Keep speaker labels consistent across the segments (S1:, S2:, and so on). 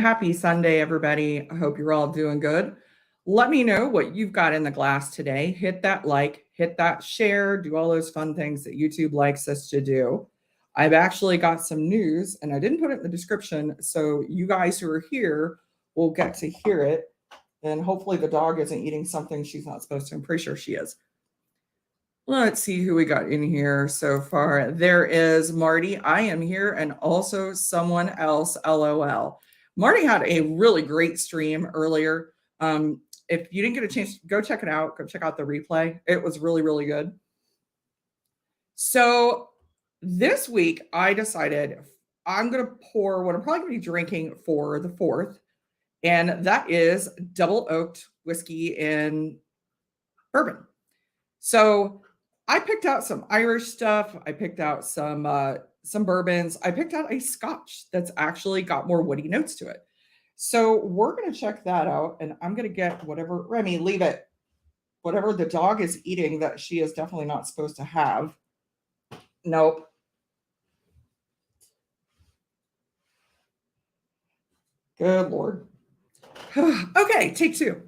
S1: happy Sunday, everybody. I hope you're all doing good. Let me know what you've got in the glass today. Hit that like, hit that share, do all those fun things that YouTube likes us to do. I've actually got some news and I didn't put it in the description. So you guys who are here will get to hear it. And hopefully the dog isn't eating something she's not supposed to. I'm pretty sure she is. Let's see who we got in here so far. There is Marty. I am here and also someone else, LOL. Marty had a really great stream earlier. If you didn't get a chance, go check it out. Go check out the replay. It was really, really good. So this week I decided I'm going to pour what I'm probably going to be drinking for the 4th. And that is double oaked whiskey and bourbon. So I picked out some Irish stuff. I picked out some bourbons. I picked out a Scotch that's actually got more woody notes to it. So we're going to check that out. And I'm going to get whatever, Remy, leave it. Whatever the dog is eating that she is definitely not supposed to have. Nope. Good Lord. Okay, take 2.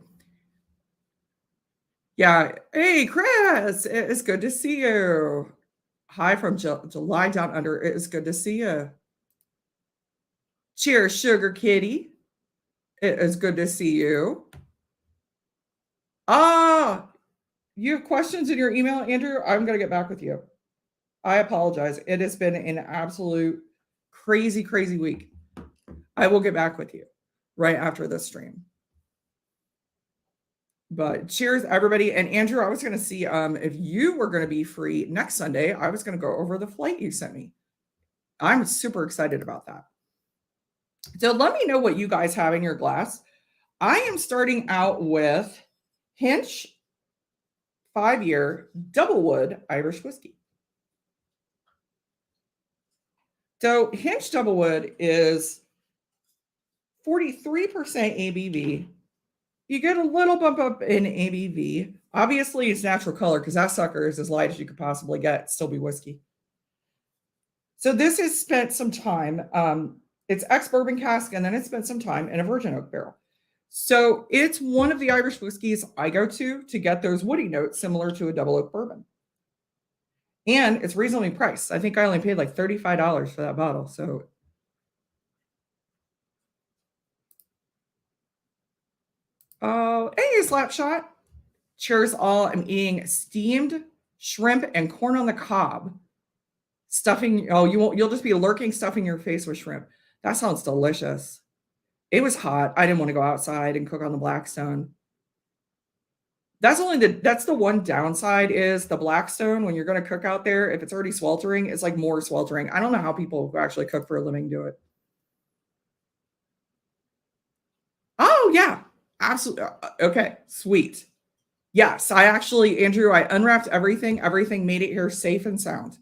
S1: Yeah. Hey, Chris, it is good to see you. Hi from July down under. It is good to see you. Cheers, Sugar Kitty. It is good to see you. You have questions in your email, Andrew? I'm going to get back with you. I apologize. It has been an absolute crazy, crazy week. I will get back with you right after this stream. But cheers, everybody. And Andrew, I was going to see if you were going to be free next Sunday. I was going to go over the flight you sent me. I'm super excited about that. So let me know what you guys have in your glass. I am starting out with Hinch 5-year double wood Irish whiskey. So Hinch double wood is 43% ABV. You get a little bump up in ABV. Obviously, it's natural color because that sucker is as light as you could possibly get, still be whiskey. So this has spent some time. It's ex-bourbon cask, and then it spent some time in a virgin oak barrel. So it's one of the Irish whiskeys I go to get those woody notes similar to a double oak bourbon. And it's reasonably priced. I think I only paid like $35 for that bottle. So hey, Slapshot. Cheers all. I'm eating steamed shrimp and corn on the cob. Stuffing, you'll just be lurking stuffing your face with shrimp. That sounds delicious. It was hot. I didn't want to go outside and cook on the Blackstone. That's the one downside is the Blackstone. When you're going to cook out there, if it's already sweltering, it's like more sweltering. I don't know how people who actually cook for a living do it. Oh yeah, absolutely. Okay, sweet. Yes, Andrew, I unwrapped everything. Everything made it here safe and sound.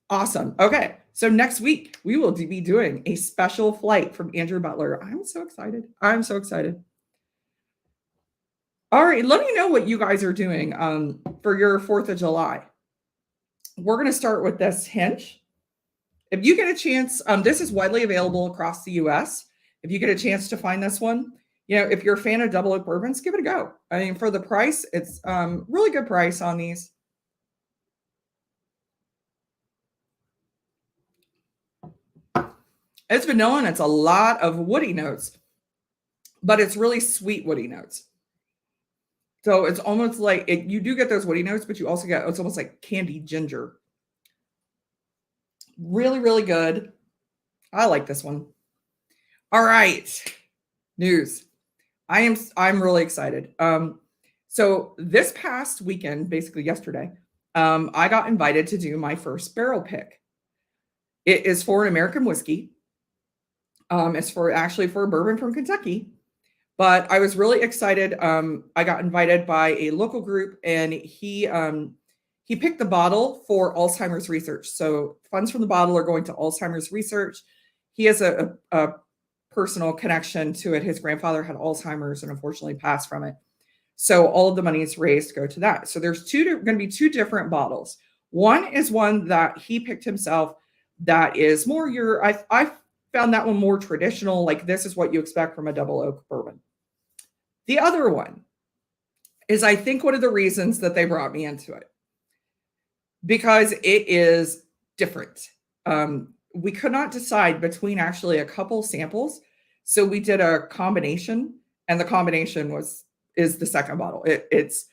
S1: Awesome. Okay. So next week we will be doing a special flight from Andrew Butler. I'm so excited. All right. Let me know what you guys are doing for your 4th of July. We're going to start with this Hinch. If you get a chance, this is widely available across the US. If you get a chance to find this one, if you're a fan of double oak bourbons, give it a go. I mean, for the price, it's really good price on these. It's vanilla and it's a lot of woody notes, but it's really sweet woody notes. So it's almost like you do get those woody notes, but you also get, it's almost like candied ginger. Really, really good. I like this one. All right. News. I'm really excited. So this past weekend, basically yesterday, I got invited to do my first barrel pick. It is for an American whiskey. It's for a bourbon from Kentucky, but I was really excited. I got invited by a local group and he picked the bottle for Alzheimer's research. So funds from the bottle are going to Alzheimer's research. He has a personal connection to it. His grandfather had Alzheimer's and unfortunately passed from it. So all of the money is raised to go to that. So there's going to be 2 different bottles. One is one that he picked himself that is more I found that one more traditional, like this is what you expect from a double oak bourbon. The other one is, I think, one of the reasons that they brought me into it, because it is different. We could not decide between actually a couple samples, so we did a combination, and the combination is the second bottle. It's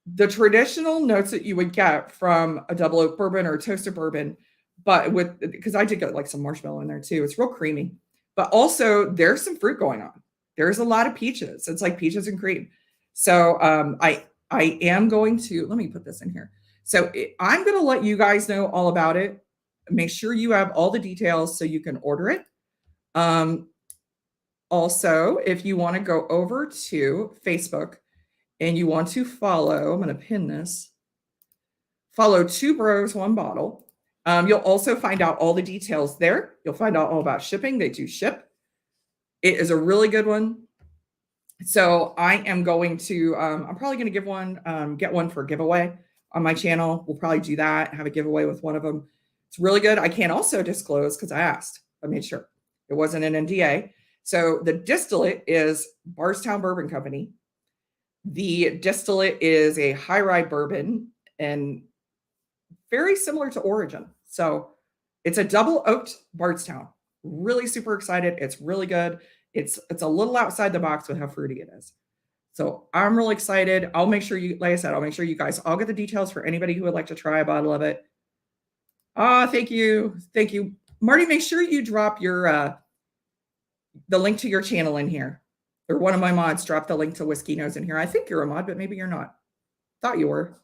S1: the traditional notes that you would get from a double oak bourbon or a toasted bourbon, but because I did get like some marshmallow in there too. It's real creamy, but also there's some fruit going on. There's a lot of peaches. It's like peaches and cream. So I am going to, let me put this in here. So I'm going to let you guys know all about it. Make sure you have all the details so you can order it. Also, if you want to go over to Facebook and you want to follow, I'm going to pin this, follow Two Bros, One Bottle. You'll also find out all the details there. You'll find out all about shipping. They do ship. It is a really good one. So I am going to, I'm probably going to give one, get one for a giveaway on my channel. We'll probably do that, have a giveaway with one of them. It's really good. I can't also disclose because I asked. I made sure it wasn't an NDA. So the distillate is Bardstown Bourbon Company. The distillate is a high rye bourbon and very similar to Origin. So it's a double oaked Bardstown. Really super excited. It's really good. It's a little outside the box with how fruity it is. So I'm really excited. I'll make sure you, like I said, I'll make sure you guys, I'll get the details for anybody who would like to try a bottle of it. Oh, thank you. Thank you. Marty, make sure you drop your, the link to your channel in here. Or one of my mods dropped the link to Whiskey Nose in here. I think you're a mod, but maybe you're not. Thought you were.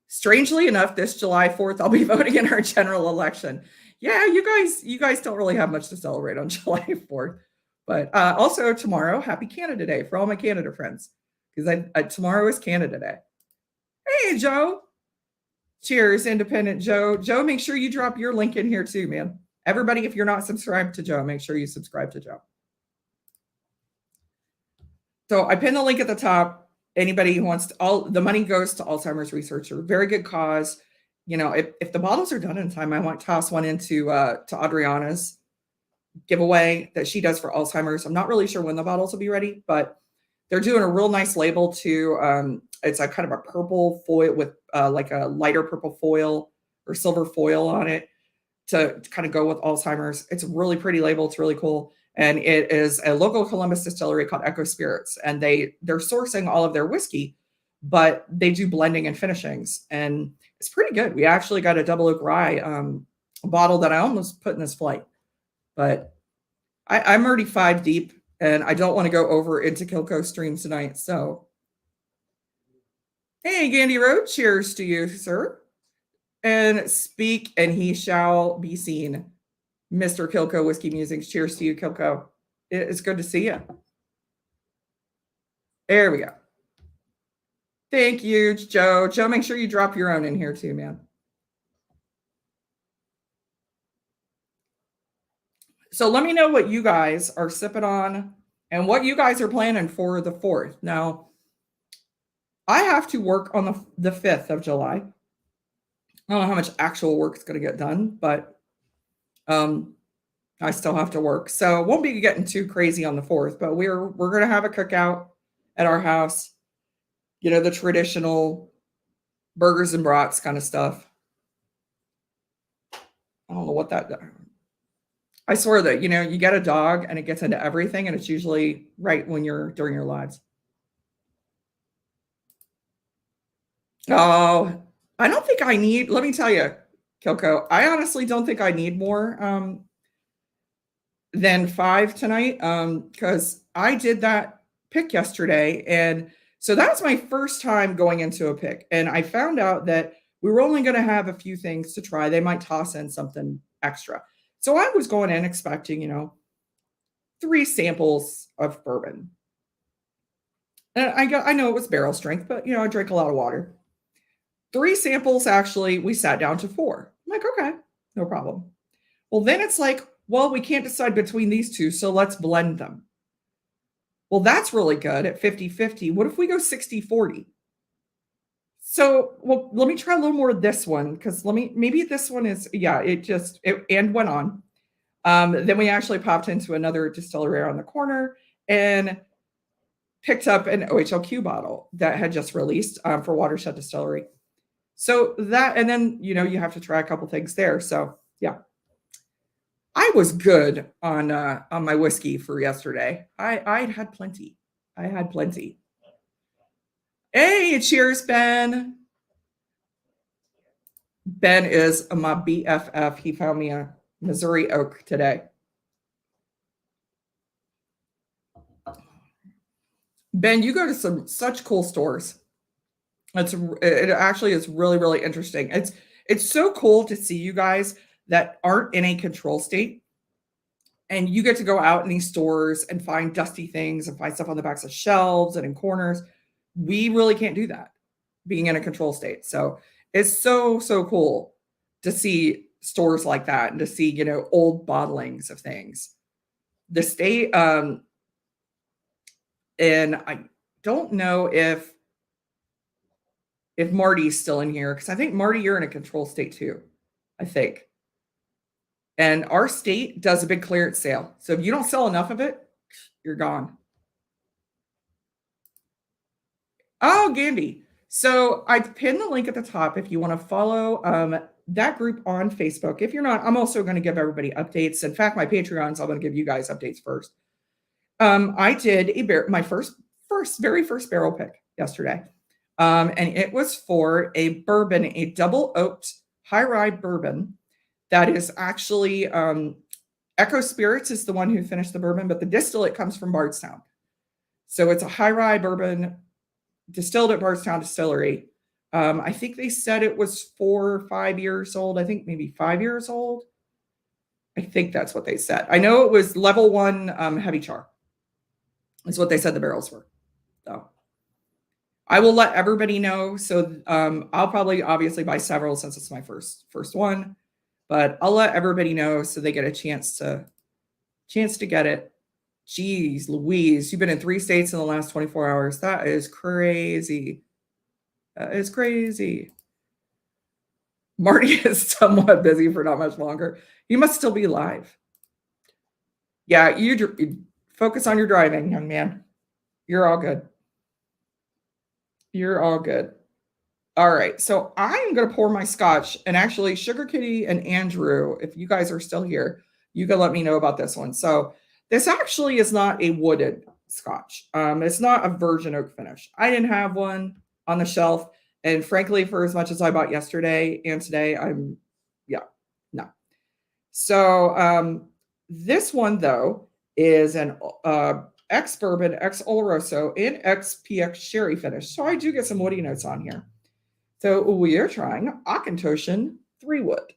S1: Strangely enough, this July 4th, I'll be voting in our general election. Yeah, you guys don't really have much to celebrate on July 4th. But also tomorrow, happy Canada Day for all my Canada friends. Because tomorrow is Canada Day. Hey, Joe. Cheers, Independent Joe. Joe, make sure you drop your link in here too, man. Everybody, if you're not subscribed to Joe, make sure you subscribe to Joe. So I pinned the link at the top. Anybody who wants to, the money goes to Alzheimer's research. A very good cause. You know, if the bottles are done in time, I might toss one into to Adriana's giveaway that she does for Alzheimer's. I'm not really sure when the bottles will be ready, but they're doing a real nice label too. It's a kind of a purple foil with like a lighter purple foil or silver foil on it to kind of go with Alzheimer's. It's a really pretty label. It's really cool. And it is a local Columbus distillery called Echo Spirits. And they're sourcing all of their whiskey, but they do blending and finishings. And it's pretty good. We actually got a double oak rye bottle that I almost put in this flight. But I'm already 5 deep, and I don't want to go over into Kilco streams tonight. So, hey, Gandy Road, cheers to you, sir. And speak, and he shall be seen. Mr. Kilco Whiskey Musings. Cheers to you, Kilco. It's good to see you. There we go. Thank you, Joe. Joe, make sure you drop your own in here too, man. So let me know what you guys are sipping on and what you guys are planning for the 4th. Now, I have to work on the 5th of July. I don't know how much actual work is going to get done, but I still have to work. So it won't be getting too crazy on the 4th, but we're going to have a cookout at our house. You know, the traditional burgers and brats kind of stuff. I don't know what that does. I swear that, you know, you get a dog and it gets into everything, and it's usually right when you're during your lives. Oh, I don't think I need, let me tell you, Kilco, I honestly don't think I need more than 5 tonight because I did that pick yesterday. And so that was my first time going into a pick. And I found out that we were only going to have a few things to try. They might toss in something extra. So I was going in expecting, you know, 3 samples of bourbon. And I know it was barrel strength, but, you know, I drank a lot of water. 3 samples, actually, we sat down to 4. I'm like, okay, no problem. Well, then it's like, well, we can't decide between these 2, so let's blend them. Well, that's really good at 50-50. What if we go 60-40? So, well, let me try a little more of this one because maybe this one is, yeah, it and went on. Then we actually popped into another distillery around the corner and picked up an OHLQ bottle that had just released for Watershed Distillery. So that, and then, you have to try a couple things there. So yeah, I was good on my whiskey for yesterday. I'd had plenty. I had plenty. Hey, cheers, Ben. Ben is my BFF. He found me a Missouri oak today. Ben, you go to such cool stores. It actually is really, really interesting. It's so cool to see you guys that aren't in a control state, and you get to go out in these stores and find dusty things and find stuff on the backs of shelves and in corners. We really can't do that being in a control state. So it's so, so cool to see stores like that and to see, old bottlings of things. The state, and I don't know if Marty's still in here, because I think Marty, you're in a control state too, I think. And our state does a big clearance sale. So if you don't sell enough of it, you're gone. Oh, Gandy. So I pinned the link at the top if you want to follow that group on Facebook. If you're not, I'm also going to give everybody updates. In fact, my Patreons, I'm going to give you guys updates first. I did my very first barrel pick yesterday. And it was for a bourbon, a double oaked high rye bourbon that is actually Echo Spirits is the one who finished the bourbon, but the distillate comes from Bardstown. So it's a high rye bourbon distilled at Bardstown Distillery. I think they said it was 4 or 5 years old. I think maybe 5 years old. I think that's what they said. I know it was level 1 heavy char. That's what they said the barrels were. So I will let everybody know. So I'll probably obviously buy several since it's my first one, but I'll let everybody know so they get a chance to get it. Jeez Louise, you've been in 3 states in the last 24 hours. That is crazy. That is crazy. Marty is somewhat busy for not much longer. He must still be live. Yeah, you focus on your driving, young man. You're all good. You're all good. All right, so I'm going to pour my scotch, and actually Sugar Kitty and Andrew, if you guys are still here, you can let me know about this one. So this actually is not a wooded scotch. It's not a virgin oak finish. I didn't have one on the shelf, and frankly, for as much as I bought yesterday and today, no. So this one though is an ex bourbon, ex Oloroso, and ex PX sherry finish. So I do get some woody notes on here. So we are trying Auchentoshan 3-wood.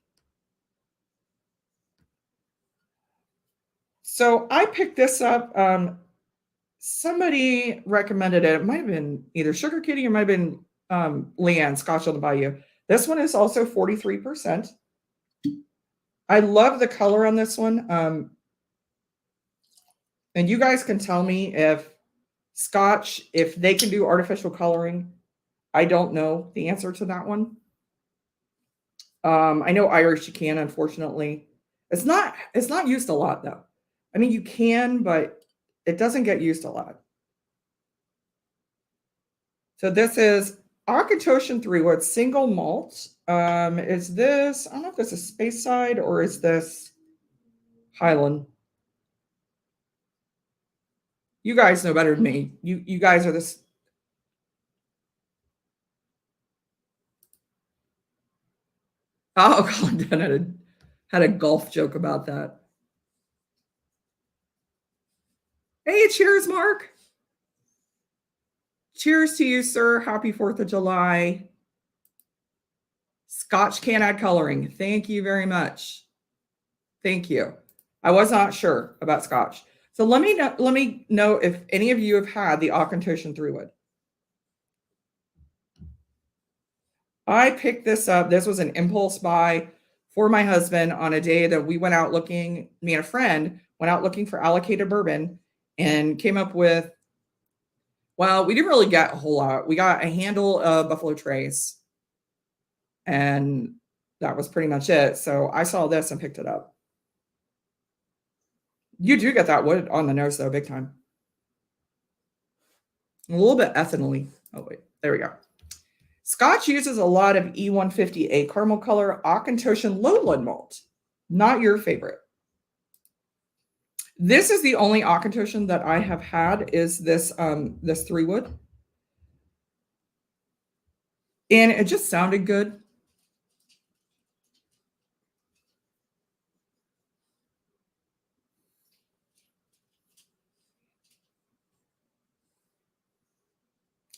S1: So I picked this up. Somebody recommended it. It might have been either Sugar Kitty or might have been Leanne, Scotch on the Bayou. This one is also 43%. I love the color on this one. And you guys can tell me if Scotch, if they can do artificial coloring. I don't know the answer to that one. I know Irish you can, unfortunately. It's not used a lot though. I mean, you can, but it doesn't get used a lot. So this is Auchentoshan 3-wood single malt. Is this, I don't know if this is Speyside or is this Highland? You guys know better than me. You guys are this. Oh, Colin had a golf joke about that. Hey, cheers, Mark. Cheers to you, sir. Happy 4th of July. Scotch can add coloring. Thank you very much. Thank you. I was not sure about Scotch. So let me know if any of you have had the Auchentoshan 3-wood. I picked this up. This was an impulse buy for my husband on a day that we went out looking, me and a friend went out looking for allocated bourbon and came up with Well, we didn't really get a whole lot. We got a handle of Buffalo Trace, and that was pretty much it. So I saw this and picked it up. You do get that wood on the nose, though, big time. A little bit ethanol-y. Oh, wait. There we go. Scotch uses a lot of E150A caramel color Auchentoshan lowland malt. Not your favorite. This is the only Auchentoshan that I have had is this this 3-wood. And it just sounded good.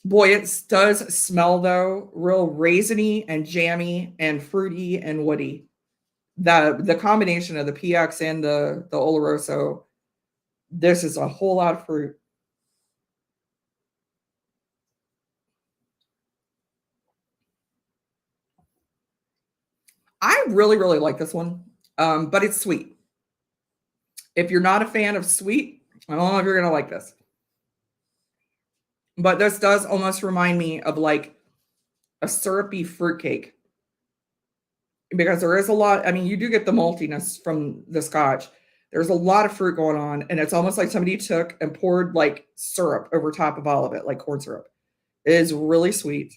S1: Boy, it does smell though, real raisiny and jammy and fruity and woody. The combination of the PX and the Oloroso, this is a whole lot of fruit. I really, really like this one, but it's sweet. If you're not a fan of sweet, I don't know if you're gonna like this. But this does almost remind me of like a syrupy fruitcake because there is a lot. I mean, you do get the maltiness from the scotch. There's a lot of fruit going on, and it's almost like somebody took and poured like syrup over top of all of it, like corn syrup. It is really sweet,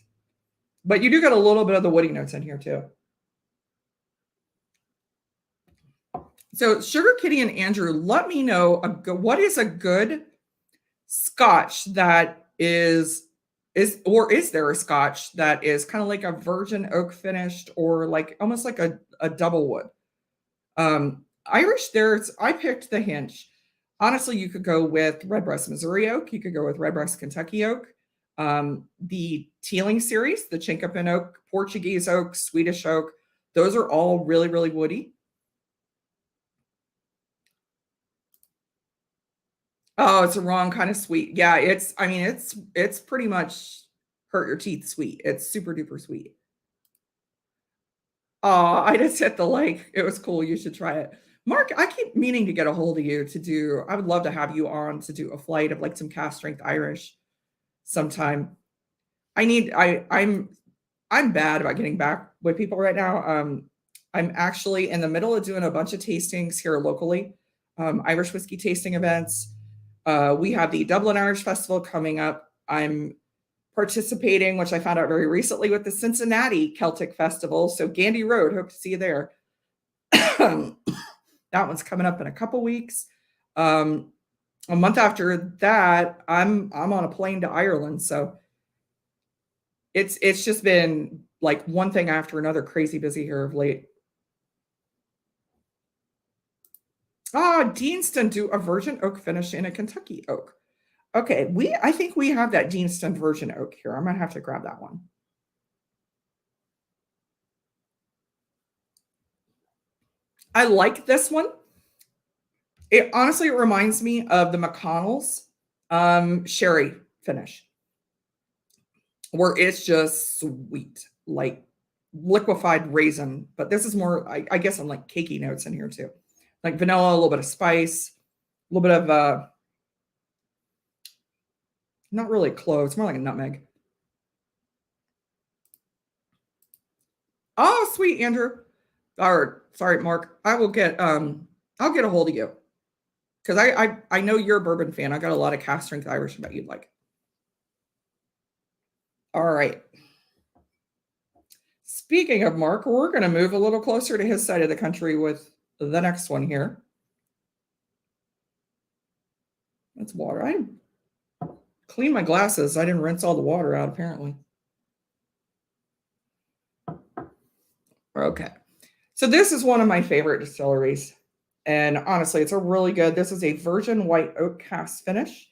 S1: but you do get a little bit of the woody notes in here too. So, Sugar Kitty and Andrew, let me know what is a good scotch that or is there a scotch that is kind of like a virgin oak finished or like almost like a double wood? Irish, I picked the Hinch. Honestly, you could go with Redbreast Missouri oak. You could go with Redbreast Kentucky oak. The Teeling series, the Chinkapin oak, Portuguese oak, Swedish oak, those are all really, really woody. Oh, it's the wrong kind of sweet. Yeah, I mean, it's pretty much hurt your teeth sweet. It's super duper sweet. Oh, I just hit the like. It was cool. You should try it. Mark, I keep meaning to get a hold of you to do. I would love to have you on to do a flight of like some cast strength Irish sometime. I'm bad about getting back with people right now. I'm actually in the middle of doing a bunch of tastings here locally, Irish whiskey tasting events. We have the Dublin Irish Festival coming up. I'm participating, which I found out very recently, with the Cincinnati Celtic Festival. So Gandy Road, hope to see you there. That one's coming up in a couple weeks. A month after that, I'm on a plane to Ireland. So it's just been like one thing after another, crazy busy here of late. Deanston do a virgin oak finish in a Kentucky oak. Okay, I think we have that Deanston virgin oak here. I'm gonna have to grab that one. I like this one. It honestly reminds me of the McConnell's sherry finish, where it's just sweet, like liquefied raisin. But this is more, I guess, I'm like cakey notes in here too, like vanilla, a little bit of spice, a little bit of not really clove. It's more like a nutmeg. Oh, sweet Andrew. Or sorry, Mark. I'll get a hold of you because I know you're a bourbon fan. I got a lot of cast strength Irish that you'd like. All right. Speaking of Mark, we're going to move a little closer to his side of the country with the next one here. That's water. I clean my glasses. I didn't rinse all the water out, apparently. Okay. So this is one of my favorite distilleries. And honestly, it's a really good. This is a virgin white oak cast finish.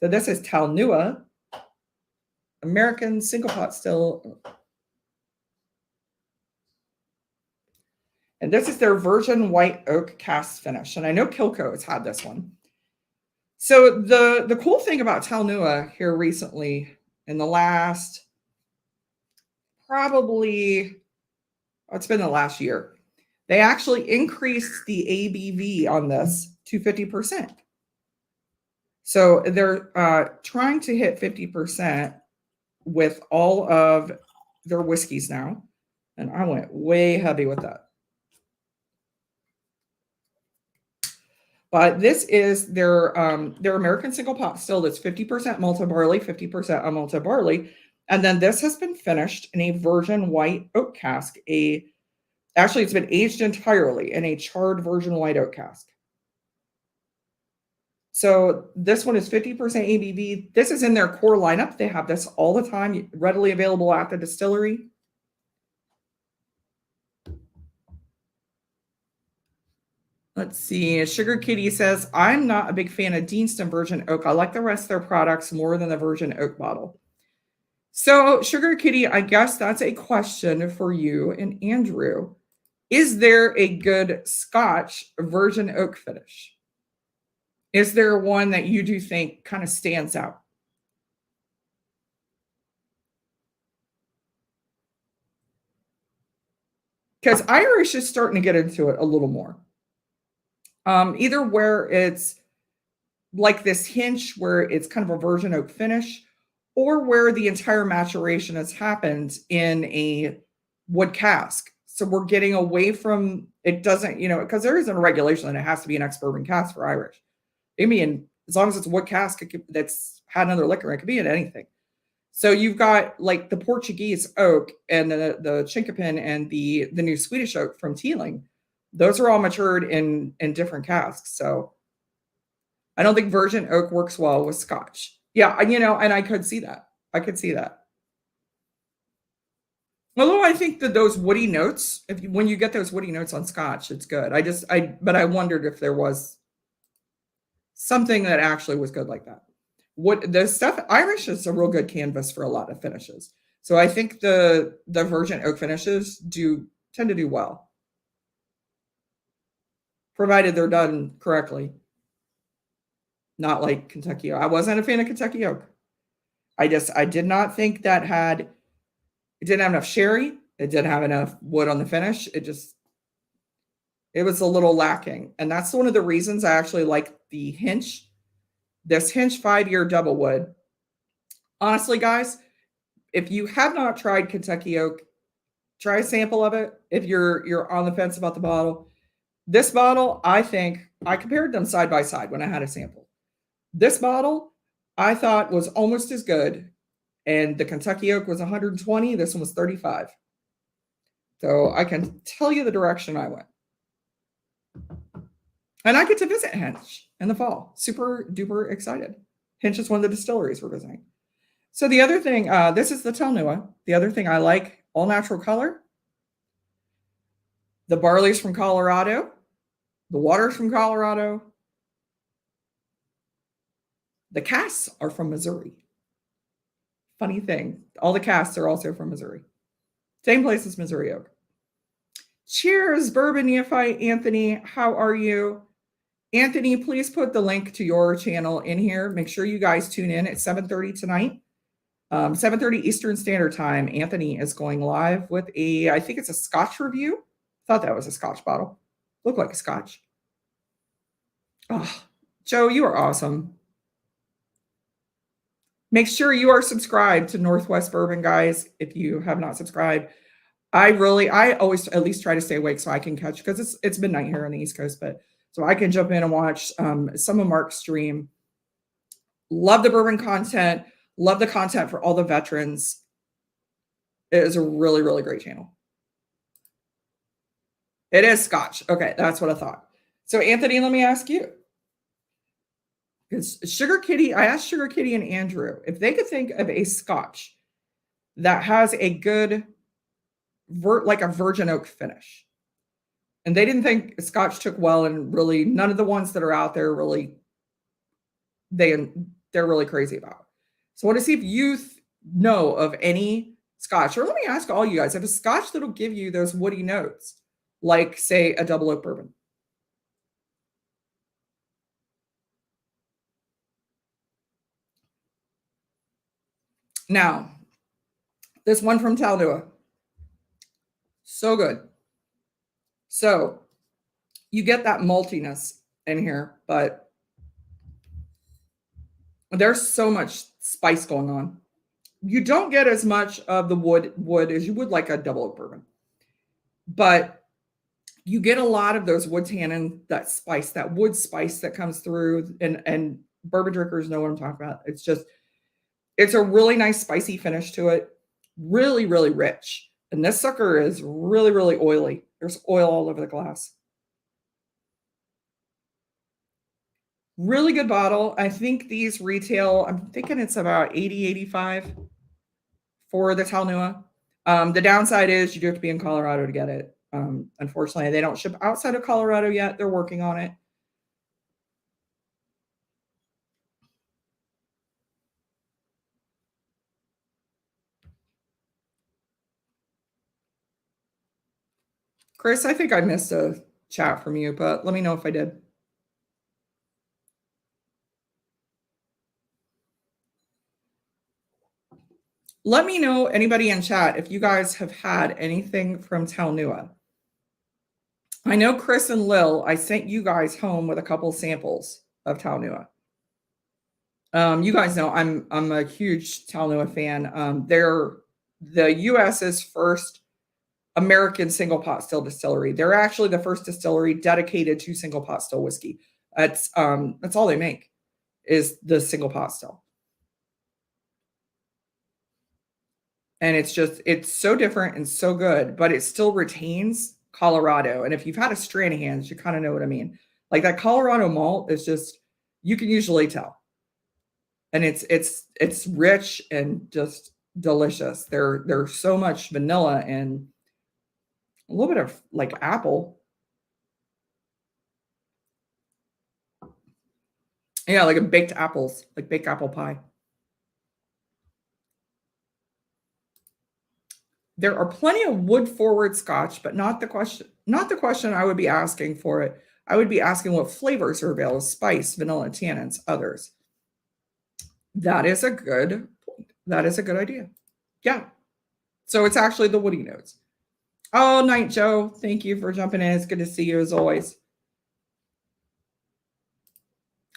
S1: So this is Talnua, American single pot still. And this is their virgin white oak cast finish. And I know Kilco has had this one. So the cool thing about Talnua here recently in the last probably, it's been the last year, they actually increased the ABV on this to 50%. So they're trying to hit 50% with all of their whiskeys now. And I went way heavy with that. But this is their American single pot still that's 50% malted barley, 50% unmalted barley. And then this has been finished in a virgin white oak cask. Actually, it's been aged entirely in a charred virgin white oak cask. So this one is 50% ABV. This is in their core lineup. They have this all the time, readily available at the distillery. Let's see. Sugar Kitty says, I'm not a big fan of Deanston Virgin Oak. I like the rest of their products more than the Virgin Oak bottle. So, Sugar Kitty, I guess that's a question for you and Andrew. Is there a good Scotch Virgin Oak finish? Is there one that you do think kind of stands out? Because Irish is starting to get into it a little more. Either where it's like this hinge where it's kind of a virgin oak finish, or where the entire maturation has happened in a wood cask. So we're getting away from it doesn't, because there isn't a regulation that it has to be an ex-bourbon cask for Irish. I mean, as long as it's a wood cask that's had another liquor, it could be in anything. So you've got like the Portuguese oak and the chinkapin and the new Swedish oak from Teeling. Those are all matured in different casks. So I don't think virgin oak works well with Scotch. Yeah, and I could see that. I could see that. Although I think that those woody notes, when you get those woody notes on Scotch, it's good. But I wondered if there was something that actually was good like that. What the stuff Irish is a real good canvas for a lot of finishes. So I think the virgin oak finishes tend to do well, provided they're done correctly. Not like Kentucky oak. I wasn't a fan of Kentucky oak. I did not think it didn't have enough sherry. It didn't have enough wood on the finish. It was a little lacking. And that's one of the reasons I actually like the Hinch. This Hinch 5-year double wood. Honestly, guys, if you have not tried Kentucky oak, try a sample of it. If you're on the fence about the bottle, this bottle, I think I compared them side by side when I had a sample. This bottle, I thought was almost as good, and the Kentucky oak was 120. This one was 35. So I can tell you the direction I went. And I get to visit Hinch in the fall. Super duper excited. Hinch is one of the distilleries we're visiting. So the other thing, this is the Telnua. The other thing I like, all natural color. The barley's from Colorado. The water's from Colorado. The casks are from Missouri. Funny thing, all the casks are also from Missouri. Same place as Missouri oak. Cheers, Bourbon Neophyte Anthony. How are you? Anthony, please put the link to your channel in here. Make sure you guys tune in at 7:30 tonight. 7:30 Eastern Standard Time. Anthony is going live with I think it's a Scotch review. Thought that was a Scotch bottle. Looked like a Scotch. Oh, Joe, you are awesome. Make sure you are subscribed to Northwest Bourbon, guys, if you have not subscribed. I always at least try to stay awake so I can catch, because it's midnight here on the East Coast, but so I can jump in and watch some of Mark's stream. Love the bourbon content. Love the content for all the veterans. It is a really, really great channel. It is Scotch. Okay, that's what I thought. So Anthony, let me ask you. Because I asked Sugar Kitty and Andrew if they could think of a Scotch that has a good, like a virgin oak finish. And they didn't think Scotch took well, and really none of the ones that are out there really, they're really crazy about. So I want to see if you know of any Scotch, or let me ask all you guys, if a Scotch that'll give you those woody notes, like say a double oak bourbon. Now, this one from Talnua. So good. So you get that maltiness in here, but There's so much spice going on. You don't get as much of the wood as you would like a double oak bourbon, but you get a lot of those wood tannin, that spice, that wood spice that comes through, and bourbon drinkers know what I'm talking about. It's a really nice spicy finish to it, really really rich, and this sucker is really really oily. There's oil all over the glass. Really good bottle. I think these retail, I'm thinking it's about 80, 85 for the Talnua. The downside is you do have to be in Colorado to get it. Unfortunately, they don't ship outside of Colorado yet. They're working on it. Chris, I think I missed a chat from you, but let me know if I did. Let me know, anybody in chat, if you guys have had anything from Talnua. I know Chris and Lil, I sent you guys home with a couple samples of Talnua. You guys know I'm a huge Talnua fan. They're the US's first American single pot still distillery. They're actually the first distillery dedicated to single pot still whiskey. That's all they make is the single pot still. And it's so different and so good, but it still retains Colorado. And if you've had a Stranahan's, you kind of know what I mean. Like that Colorado malt is just, you can usually tell. And it's rich and just delicious. There's so much vanilla and a little bit of like apple. Yeah, like a baked apples, like baked apple pie. There are plenty of wood forward scotch, but not the question I would be asking for it. I would be asking what flavors are available: spice, vanilla, tannins, others. That is a good point. That is a good idea. Yeah. So it's actually the woody notes. Oh, Night Joe, thank you for jumping in. It's good to see you as always.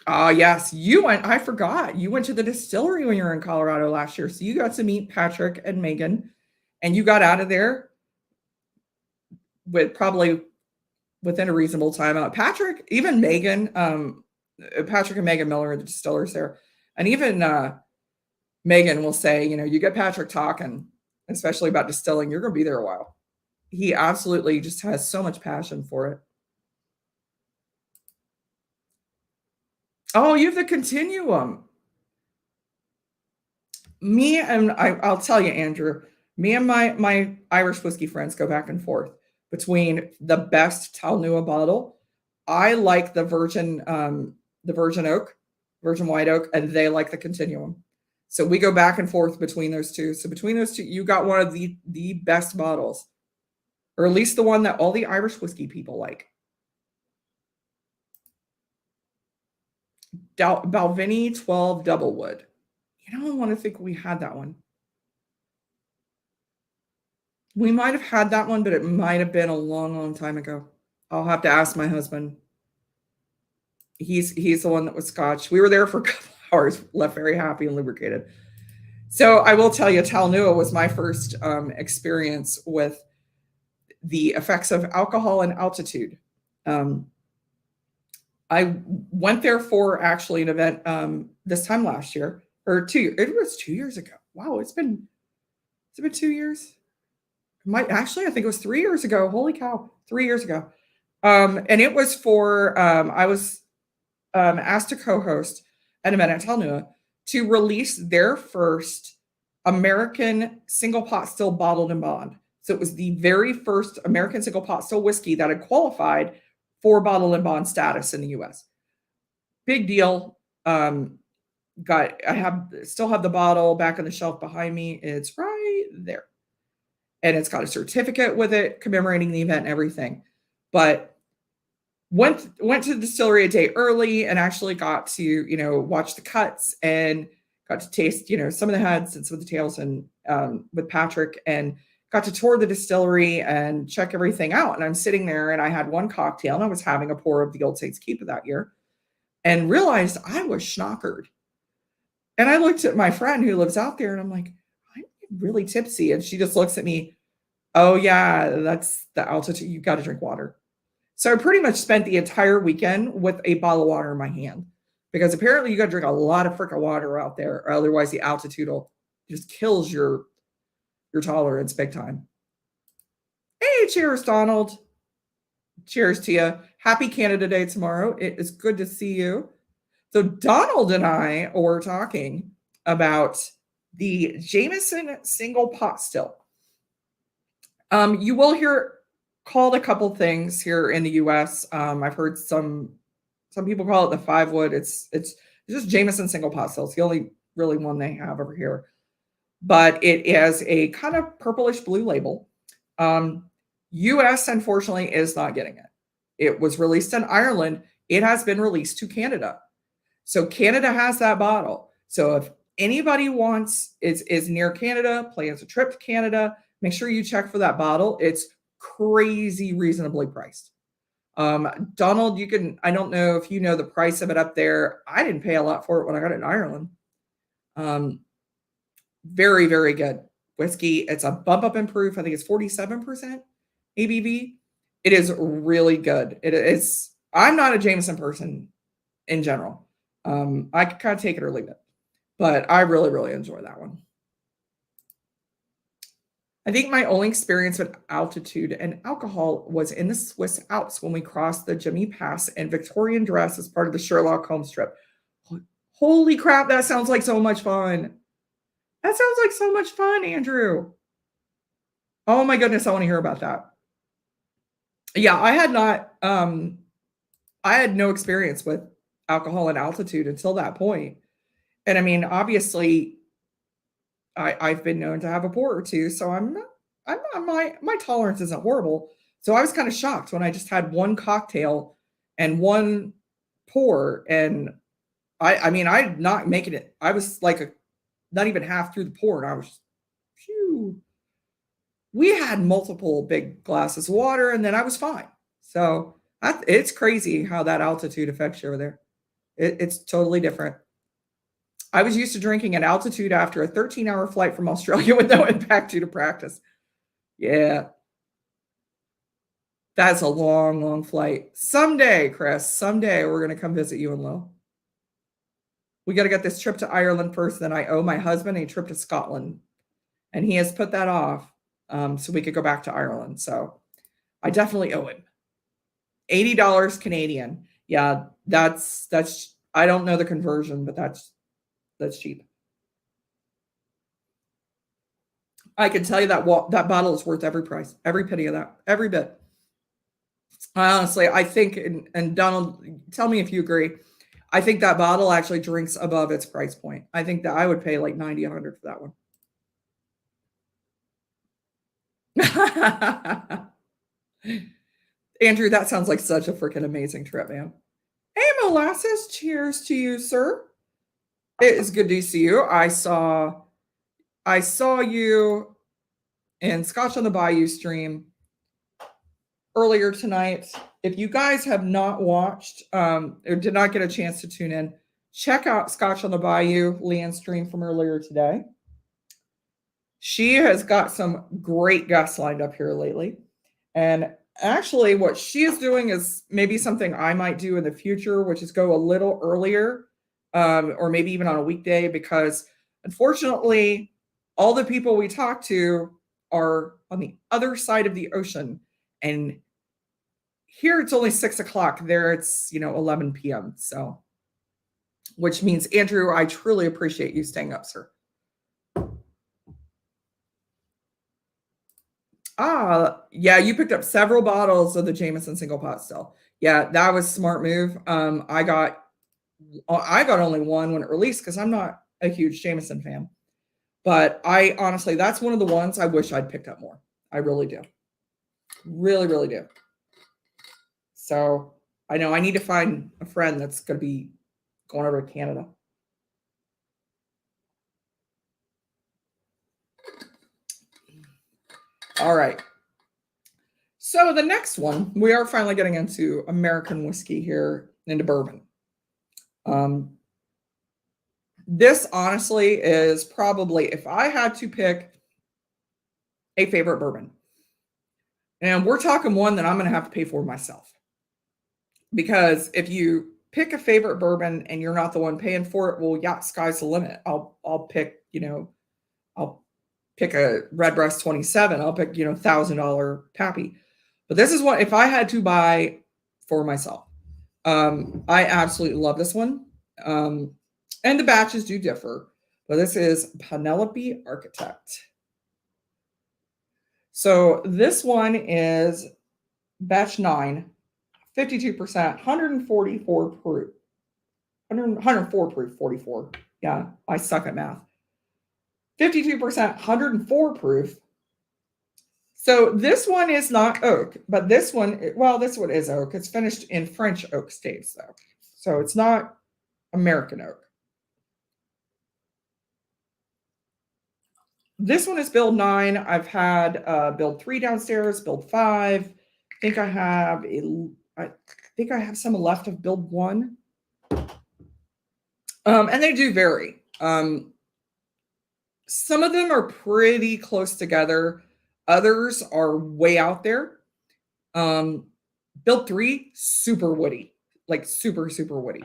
S1: Yes, you went. I forgot. You went to the distillery when you were in Colorado last year. So you got to meet Patrick and Megan, and you got out of there with probably within a reasonable time out. Patrick, even Megan, Patrick and Megan Miller are the distillers there. And even Megan will say, you get Patrick talking, especially about distilling, you're going to be there a while. He absolutely just has so much passion for it. Oh, you have the continuum. Me and I'll tell you, Andrew, me and my Irish whiskey friends go back and forth between the best Talnua bottle. I like the virgin oak, virgin white oak, and they like the continuum. So we go back and forth between those two. So between those two, you got one of the best bottles, or at least the one that all the Irish whiskey people like. Balvenie 12 Double Wood. I don't want to think we had that one. We might have had that one, but it might have been a long, long time ago. I'll have to ask my husband. He's the one that was Scotch. We were there for a couple hours, left very happy and lubricated. So I will tell you, Talnua was my first experience with the effects of alcohol and altitude. I went there for actually an event this time last year, or 2 years. It was 2 years ago. Wow, it's been 2 years. I think it was 3 years ago. Holy cow, 3 years ago. And it was for I was asked to co-host an event at Talnua to release their first American single pot still bottled and bond. So it was the very first American single pot still whiskey that had qualified for bottled and bond status in the US. Big deal. I still have the bottle back on the shelf behind me. It's right there. And it's got a certificate with it commemorating the event and everything. But went to the distillery a day early and actually got to, watch the cuts and got to taste, some of the heads and some of the tails and with Patrick, and got to tour the distillery and check everything out. And I'm sitting there and I had one cocktail and I was having a pour of the Old Saints Keep of that year and realized I was schnockered. And I looked at my friend who lives out there and I'm like, I'm really tipsy. And she just looks at me, oh, yeah, that's the altitude. You got to drink water. So I pretty much spent the entire weekend with a bottle of water in my hand because apparently you got to drink a lot of freaking water out there, or otherwise the altitude will just kills your tolerance big time. Hey, cheers, Donald. Cheers to you. Happy Canada Day tomorrow. It is good to see you. So Donald and I were talking about the Jameson single pot still. You will hear called a couple things here in the U.S. I've heard some people call it the five wood. It's just Jameson single pot still. It's the only really one they have over here, but it is a kind of purplish blue label. U.S. unfortunately is not getting it. It was released in Ireland. It has been released to Canada. So Canada has that bottle. So if anybody wants is near Canada, plans a trip to Canada, make sure you check for that bottle. It's crazy reasonably priced. Donald, you can, I don't know if you know the price of it up there. I didn't pay a lot for it when I got it in Ireland. Very, very good whiskey. It's a bump up in proof. I think it's 47% ABV. It is really good. It is, I'm not a Jameson person in general. I can kind of take it or leave it, but I really, really enjoy that one. I think my only experience with altitude and alcohol was in the Swiss Alps when we crossed the Jimmy Pass in Victorian dress as part of the Sherlock Holmes trip. Holy crap, that sounds like so much fun. That sounds like so much fun, Andrew. Oh my goodness, I want to hear about that. Yeah, I had not I had no experience with alcohol and altitude until that point. And I mean, obviously I've been known to have a pour or two, so I'm not my tolerance isn't horrible. So I was kind of shocked when I just had one cocktail and one pour, and I mean I'm not making it. I was like not even half through the pour, and I was, phew. We had multiple big glasses of water, and then I was fine. So it's crazy how that altitude affects you over there. It's totally different. I was used to drinking at altitude after a 13-hour flight from Australia with no impact due to practice. Yeah, that's a long, long flight. Someday, Chris, someday we're going to come visit you in Low. We got to get this trip to Ireland first. Then I owe my husband a trip to Scotland, and he has put that off so we could go back to Ireland. So I definitely owe him $80 Canadian. Yeah, that's I don't know the conversion, but that's cheap. I can tell you that that bottle is worth every price, every penny of that, every bit. Honestly, I think, and Donald, tell me if you agree. I think that bottle actually drinks above its price point. I think that I would pay like 90, 100 for that one. Andrew, that sounds like such a freaking amazing trip, man. Hey, Molasses, cheers to you, sir. It is good to see you. I saw you in Scotch on the Bayou stream earlier tonight. If you guys have not watched or did not get a chance to tune in, check out Scotch on the Bayou, Leanne's stream from earlier today. She has got some great guests lined up here lately. And actually, what she is doing is maybe something I might do in the future, which is go a little earlier or maybe even on a weekday, because unfortunately, all the people we talk to are on the other side of the ocean. And here it's only 6 o'clock. There it's 11 p.m. So, which means, Andrew, I truly appreciate you staying up, sir. Yeah, you picked up several bottles of the Jameson single pot still. Yeah, that was a smart move. I got only one when it released because I'm not a huge Jameson fan. But I honestly, that's one of the ones I wish I'd picked up more. I really do. Really, really do. So I know I need to find a friend that's going to be going over to Canada. All right. So the next one, we are finally getting into American whiskey here, into bourbon. This honestly is probably, if I had to pick a favorite bourbon, and we're talking one that I'm going to have to pay for myself. Because if you pick a favorite bourbon and you're not the one paying for it, well, yeah, sky's the limit. I'll pick, I'll pick a Redbreast 27. I'll pick, $1,000 Pappy. But this is what, if I had to buy for myself, I absolutely love this one. And the batches do differ, but this is Penelope Architect. So this one is batch 9, 52%, 144 proof. 104 proof, 44. Yeah, I suck at math. 52%, 104 proof. So this one is not oak, but this one, well, this one is oak. It's finished in French oak staves, though. So it's not American oak. This one is build 9. I've had build 3 downstairs, build 5. I think I have some left of build 1. And they do vary. Some of them are pretty close together. Others are way out there. Build 3, super woody, like super, super woody.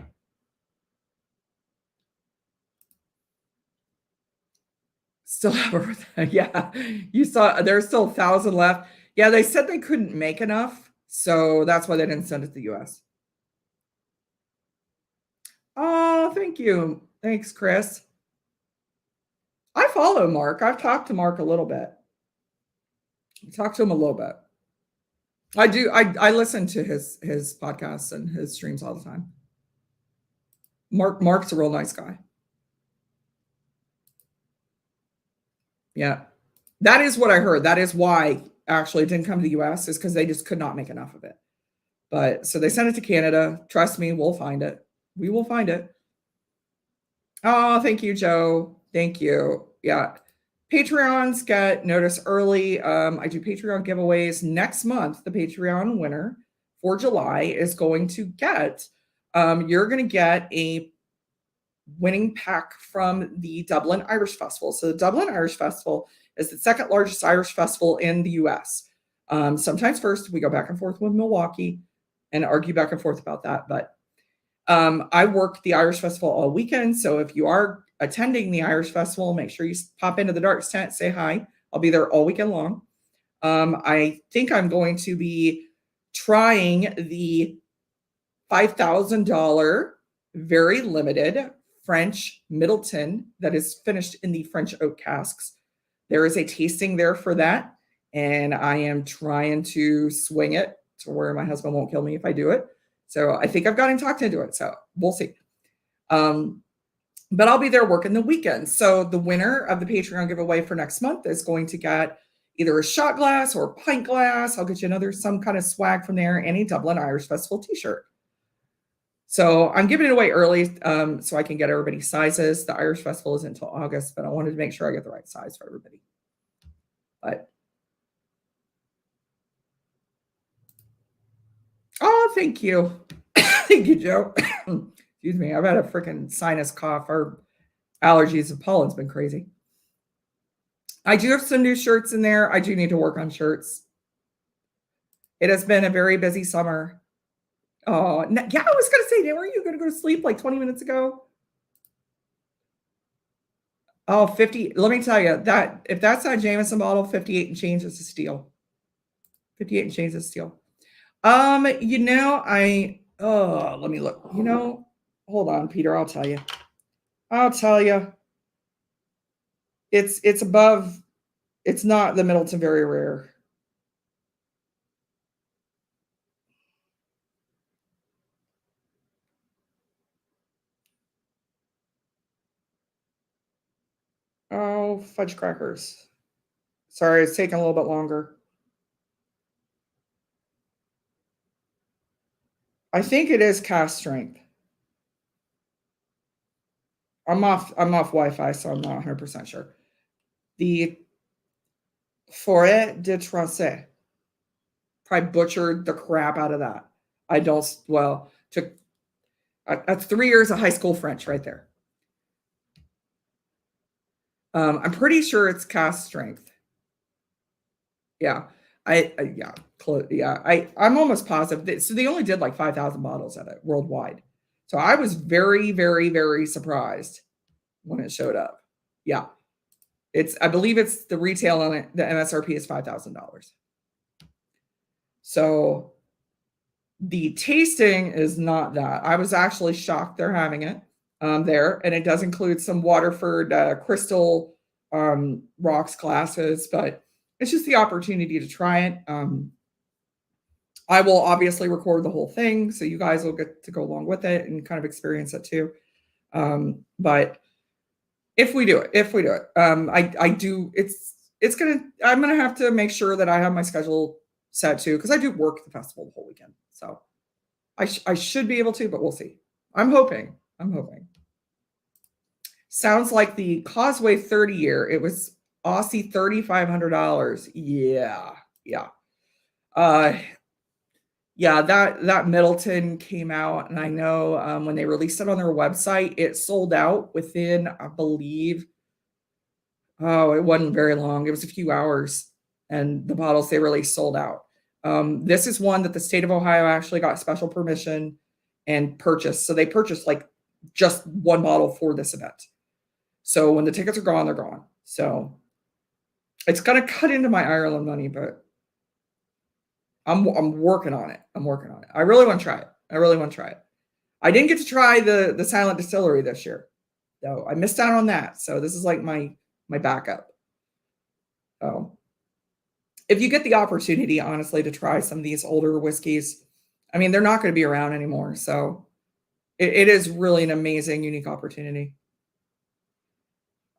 S1: Still have yeah. You saw there's still 1,000 left. Yeah, they said they couldn't make enough, so that's why they didn't send it to the US. Oh, thank you. Thanks, Chris. I follow Mark. I've talked to Mark a little bit. I talked to him a little bit. I do. I listen to his podcasts and his streams all the time. Mark's a real nice guy. Yeah. That is what I heard. That is why actually it didn't come to the US, is because they just could not make enough of it. But so they sent it to Canada. Trust me, we'll find it. We will find it. Oh, thank you, Joe. Thank you. Yeah. Patreons get notice early. I do Patreon giveaways next month. The Patreon winner for July is going to get, you're going to get a winning pack from the Dublin Irish Festival. So the Dublin Irish Festival is the second largest Irish festival in the US. Sometimes first, we go back and forth with Milwaukee and argue back and forth about that. But I work the Irish Festival all weekend. So if you are attending the Irish Festival, make sure you pop into the Darts tent, say hi. I'll be there all weekend long. I think I'm going to be trying the $5,000 very limited French Middleton that is finished in the French oak casks. There is a tasting there for that. And I am trying to swing it to where my husband won't kill me if I do it. So I think I've got him talked into it. So we'll see. But I'll be there working the weekend. So the winner of the Patreon giveaway for next month is going to get either a shot glass or a pint glass. I'll get you some kind of swag from there, and a Dublin Irish Festival t-shirt. So I'm giving it away early so I can get everybody's sizes. The Irish Festival isn't until August, but I wanted to make sure I get the right size for everybody. But oh, thank you. Thank you, Joe. Excuse me. I've had a freaking sinus cough. Our allergies and pollen's been crazy. I do have some new shirts in there. I do need to work on shirts. It has been a very busy summer. Oh, yeah, I was going to say, weren't you going to go to sleep like 20 minutes ago? Oh, 50. Let me tell you that if that's not Jameson bottle, 58 and change is a steal. 58 and change is a steal. Let me look. Hold on, Peter. I'll tell you. It's above. It's not the Middleton Very Rare. Oh, fudge crackers. Sorry, it's taking a little bit longer. I think it is cast strength. I'm off Wi-Fi, so I'm not 100% sure. The Forêt de Tronchet. Probably butchered the crap out of that. That's 3 years of high school French right there. I'm pretty sure it's cask strength. Yeah. Yeah, yeah. I'm almost positive. So they only did like 5,000 bottles of it worldwide. So I was very, very, very surprised when it showed up. Yeah. I believe it's the retail on it, the MSRP is $5,000. So the tasting is not that. I was actually shocked they're having it there, and it does include some Waterford crystal rocks glasses, but it's just the opportunity to try it. I will obviously record the whole thing, so you guys will get to go along with it and kind of experience it too. But if we do it, I do. I'm gonna have to make sure that I have my schedule set too, because I do work the festival the whole weekend. So I should be able to, but we'll see. I'm hoping. Sounds like the Causeway 30 year. It was Aussie $3,500. Yeah. Uh, yeah, that Middleton came out, and I know when they released it on their website, it sold out within, I believe, it wasn't very long. It was a few hours, and the bottles they released sold out. This is one that the state of Ohio actually got special permission and purchased. So they purchased like just one bottle for this event. So when the tickets are gone, they're gone. So it's going to cut into my Ireland money, but I'm working on it. I really want to try it. I didn't get to try the Silent Distillery this year, though. I missed out on that. So this is like my backup. Oh, if you get the opportunity, honestly, to try some of these older whiskeys, I mean, they're not going to be around anymore. So it is really an amazing, unique opportunity.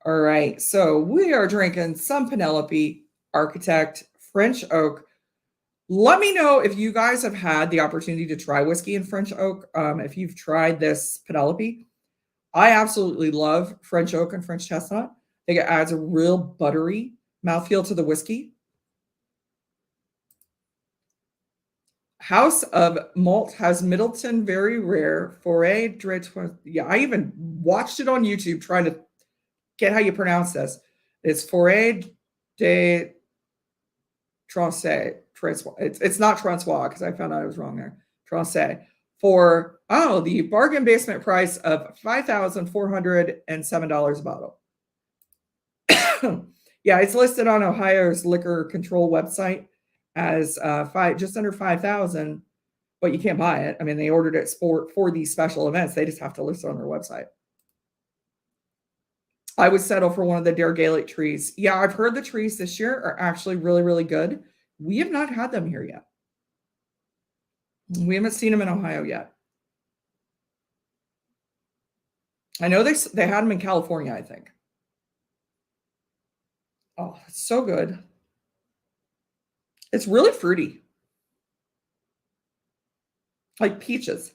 S1: All right. So we are drinking some Penelope Architect French Oak. Let me know if you guys have had the opportunity to try whiskey in French Oak. If you've tried this Penelope, I absolutely love French Oak and French Chestnut. I think it adds a real buttery mouthfeel to the whiskey. House of Malt has Middleton Very Rare Forêt de. Yeah, I even watched it on YouTube trying to get how you pronounce this. It's Forêt de Trancé. It's not Francois, because I found out I was wrong there. Trancé. For the bargain basement price of $5,407 a bottle. Yeah, it's listed on Ohio's liquor control website as just under 5,000, but you can't buy it. I mean, they ordered it for these special events. They just have to list it on their website. I would settle for one of the Dare Gaelic trees. Yeah, I've heard the trees this year are actually really, really good. We have not had them here yet. We haven't seen them in Ohio yet. I know they had them in California, I think. Oh, it's so good. It's really fruity. Like peaches.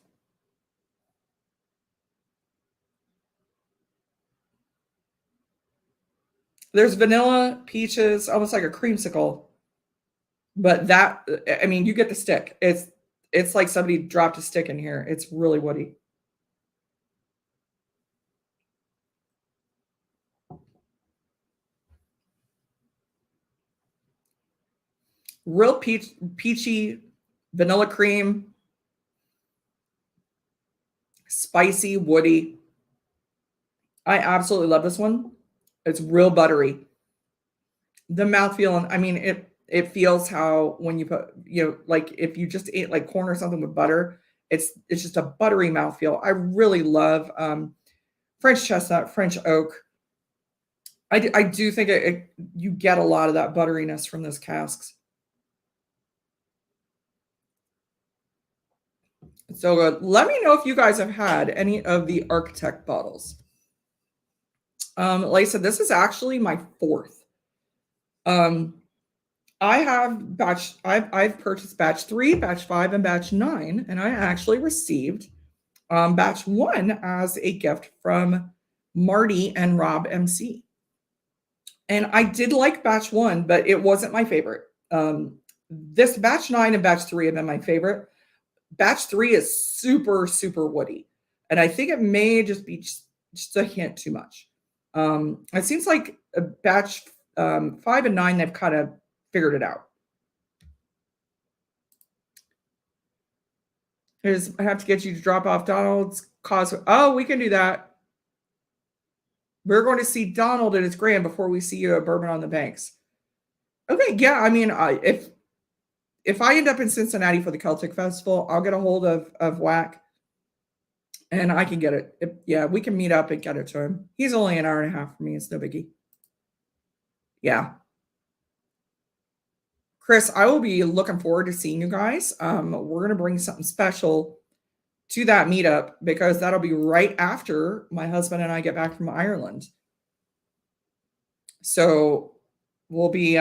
S1: There's vanilla, peaches, almost like a creamsicle. But that, I mean, you get the stick. It's like somebody dropped a stick in here. It's really woody. Real peachy, vanilla cream, spicy, woody. I absolutely love this one. It's real buttery. The mouthfeel, I mean, it feels how when you put, like if you just ate like corn or something with butter, it's just a buttery mouthfeel. I really love French chestnut, French oak. I do think you get a lot of that butteriness from those casks. It's so good. Let me know if you guys have had any of the Architect bottles. Like I said, this is actually my fourth. I have I've purchased batch 3, batch 5, and batch 9, and I actually received batch 1 as a gift from Marty and Rob MC. And I did like batch 1, but it wasn't my favorite. This batch 9 and batch 3 have been my favorite. Batch 3 is super, super woody. And I think it may just be just a hint too much. It seems like batch 5 and 9, they've kind of figured it out. I have to get you to drop off Donald's cause. Oh, we can do that. We're going to see Donald at his grand before we see you at Bourbon on the Banks. Okay, yeah. I mean, if I end up in Cincinnati for the Celtic Festival, I'll get a hold of Whack, and I can get it. Yeah, we can meet up and get it to him. He's only an hour and a half from me. It's no biggie. Yeah. Chris, I will be looking forward to seeing you guys. We're going to bring something special to that meetup because that'll be right after my husband and I get back from Ireland. So we'll be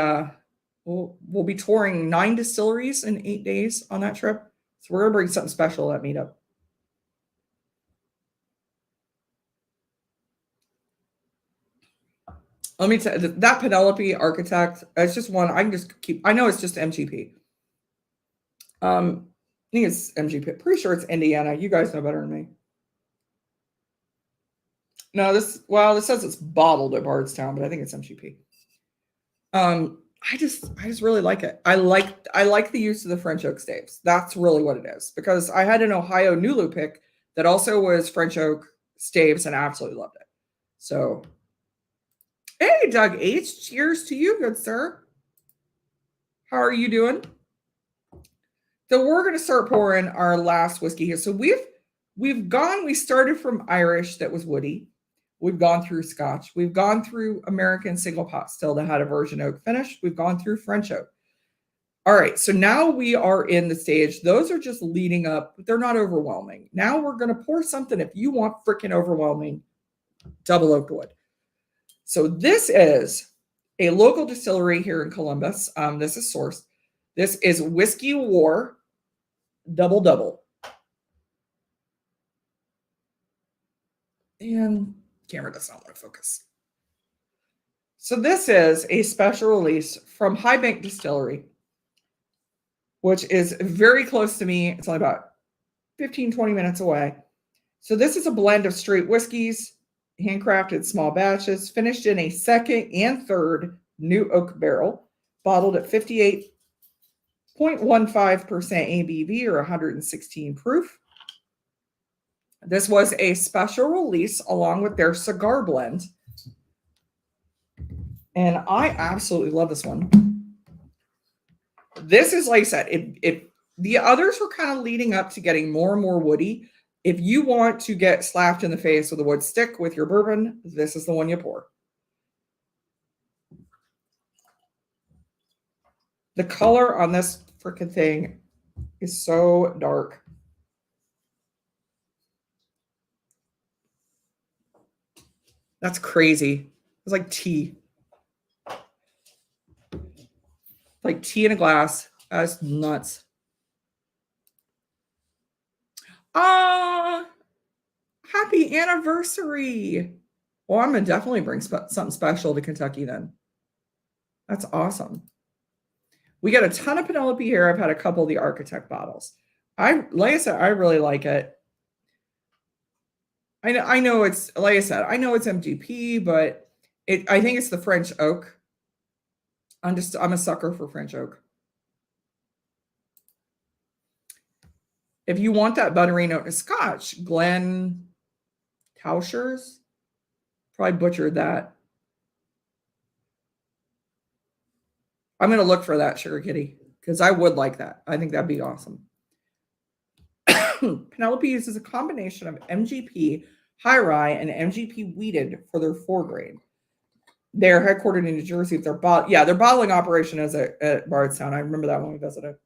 S1: we'll be touring 9 distilleries in 8 days on that trip. So we're gonna bring something special to that meetup. Let me tell you, that Penelope Architect, it's just one I can just keep. I know it's just MGP. I think it's MGP. Pretty sure it's Indiana. You guys know better than me. No, this says it's bottled at Bardstown, but I think it's MGP. I just really like it. I like the use of the French oak staves. That's really what it is because I had an Ohio Nulu pick that also was French oak staves and I absolutely loved it. So, hey, Doug H, cheers to you, good sir. How are you doing? So we're going to start pouring our last whiskey here. So we started from Irish that was woody. We've gone through Scotch. We've gone through American single pot still that had a virgin oak finish. We've gone through French oak. All right, so now we are in the stage. Those are just leading up, but they're not overwhelming. Now we're going to pour something, if you want freaking overwhelming, double oak wood. So this is a local distillery here in Columbus. This is sourced. This is Whiskey War Double Double. And camera does not want to focus. So this is a special release from High Bank Distillery, which is very close to me. It's only about 15, 20 minutes away. So this is a blend of straight whiskeys, handcrafted small batches, finished in a second and third new oak barrel, bottled at 58.15% ABV or 116 proof. This was a special release along with their cigar blend. And I absolutely love this one. This is, like I said, if the others were kind of leading up to getting more and more woody, if you want to get slapped in the face with a wood stick with your bourbon, this is the one you pour. The color on this freaking thing is so dark. That's crazy. It's like tea. Like tea in a glass. That's nuts. Happy anniversary. Well, I'm going to definitely bring something special to Kentucky then. That's awesome. We got a ton of Penelope here. I've had a couple of the Architect bottles. Like I said, I really like it. I know it's, like I said, I know it's MGP, but I think it's the French oak. I'm a sucker for French oak. If you want that buttery note of Scotch, Glen Tauscher's, probably butchered that. I'm going to look for that, Sugar Kitty, because I would like that. I think that'd be awesome. Penelope uses a combination of MGP High Rye and MGP Wheated for their 4 grain. They're headquartered in New Jersey. Their bottling operation is at Bardstown. I remember that when we visited.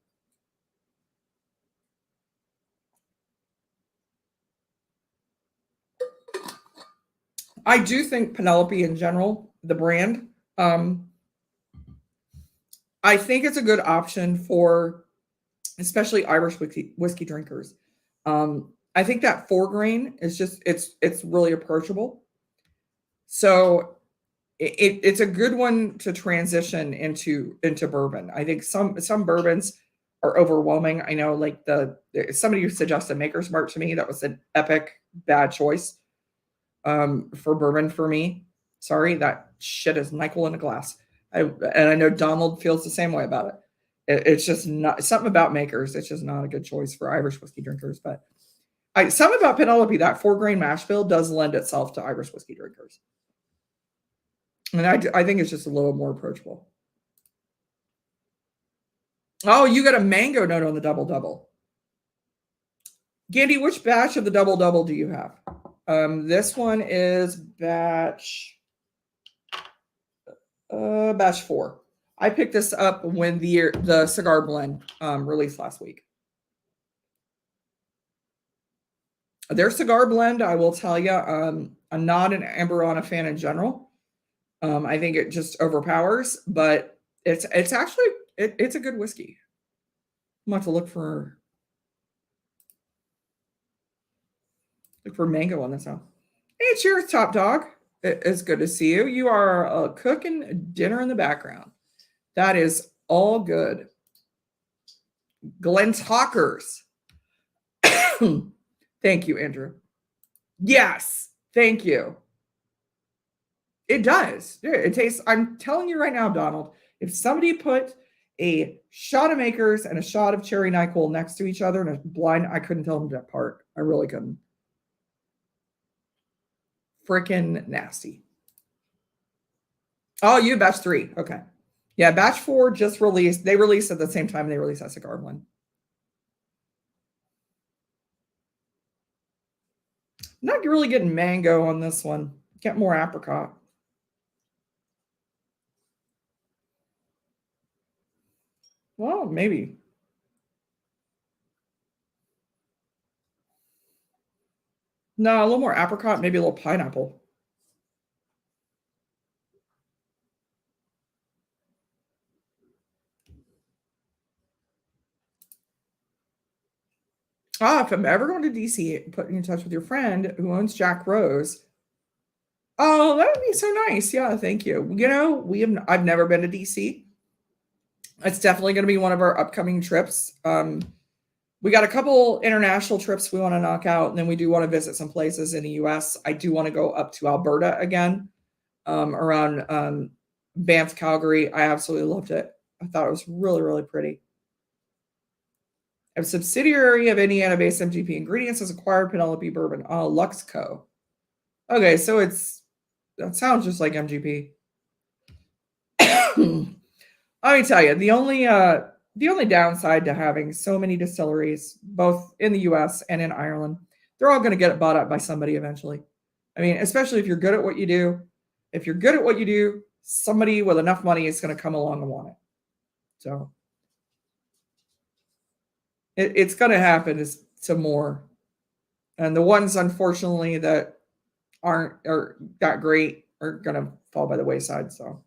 S1: I do think Penelope in general, the brand, I think it's a good option for especially Irish whiskey drinkers. I think that 4 grain is just it's really approachable. So it's a good one to transition into bourbon. I think some bourbons are overwhelming. I know, like somebody who suggested Maker's Mark to me, that was an epic bad choice for bourbon for me. Sorry, that shit is NyQuil in a glass. And I know Donald feels the same way about it. It's just not something about makers. It's just not a good choice for Irish whiskey drinkers. But something about Penelope, that 4-grain mash bill does lend itself to Irish whiskey drinkers. And I think it's just a little more approachable. Oh, you got a mango note on the double double. Gandhi, which batch of the double double do you have? This one is batch 4. I picked this up when the cigar blend released last week. Their cigar blend, I will tell you, I'm not an Amberana fan in general. I think it just overpowers, but it's actually it's a good whiskey. I'm going to look for mango on this one. Hey, cheers, Top Dog. It's good to see you. You are cooking dinner in the background. That is all good. Glenn Talkers. Thank you, Andrew. Yes, thank you. It does. It tastes, I'm telling you right now, Donald, if somebody put a shot of Makers and a shot of Cherry NyQuil next to each other in a blind, I couldn't tell them apart. I really couldn't. Freaking nasty. Oh, you batch 3. Okay. Yeah, batch 4 just released. They released at the same time they released that cigar one. Not really getting mango on this one. Get more apricot. Well, maybe. No, a little more apricot, maybe a little pineapple. If I'm ever going to DC, put me in touch with your friend who owns Jack Rose. Oh, that would be so nice. Yeah, thank you. You know, I've never been to DC. It's definitely going to be one of our upcoming trips. We got a couple international trips we want to knock out, and then we do want to visit some places in the US. I do want to go up to Alberta again, around Banff, Calgary. I absolutely loved it. I thought it was really, really pretty. A subsidiary of Indiana-based MGP Ingredients has acquired Penelope Bourbon. Oh, Luxco. Okay, so that sounds just like MGP. Let me tell you, the only downside to having so many distilleries, both in the US and in Ireland, they're all going to get bought up by somebody eventually. I mean, especially if you're good at what you do. If you're good at what you do, somebody with enough money is going to come along and want it. So it's going to happen to more. And the ones, unfortunately, that aren't or got great are going to fall by the wayside. So.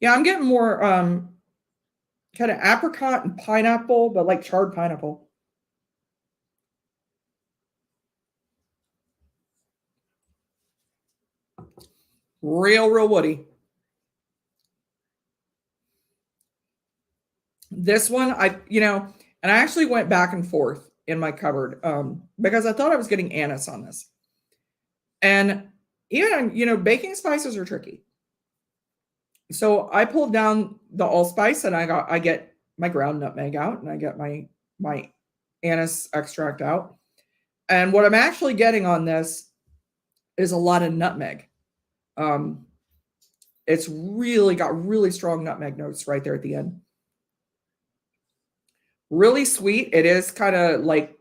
S1: Yeah, I'm getting more kind of apricot and pineapple, but like charred pineapple. Real woody. This one, and I actually went back and forth in my cupboard because I thought I was getting anise on this. And even, baking spices are tricky. So I pulled down the allspice and I get my ground nutmeg out and I get my anise extract out. And what I'm actually getting on this is a lot of nutmeg. It's really got really strong nutmeg notes right there at the end. Really sweet. It is kind of like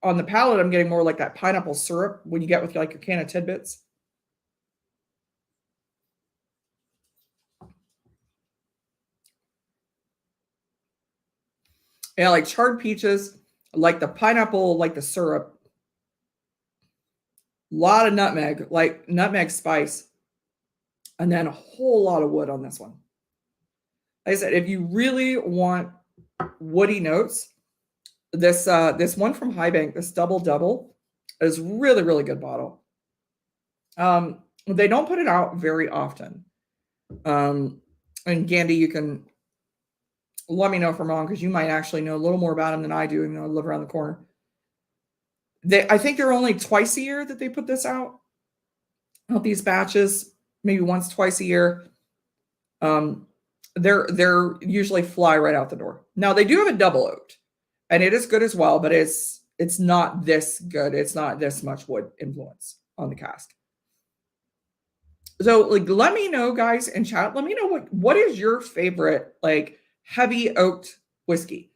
S1: on the palate, I'm getting more like that pineapple syrup when you get with like your can of tidbits. Yeah, like charred peaches, like the pineapple, like the syrup. A lot of nutmeg, like nutmeg spice, and then a whole lot of wood on this one. Like I said, if you really want woody notes, this one from High Bank, this double is really, really good bottle. They don't put it out very often. And Gandhi, you can Let me know if I'm wrong because you might actually know a little more about them than I do, even though I live around the corner. I think they're only twice a year that they put this out these batches, maybe once, twice a year. Um, they're usually fly right out the door. Now they do have a double oaked, and it is good as well, but it's not this good. It's not this much wood influence on the cask. So like let me know, guys, in chat. Let me know what is your favorite like heavy oaked whiskey?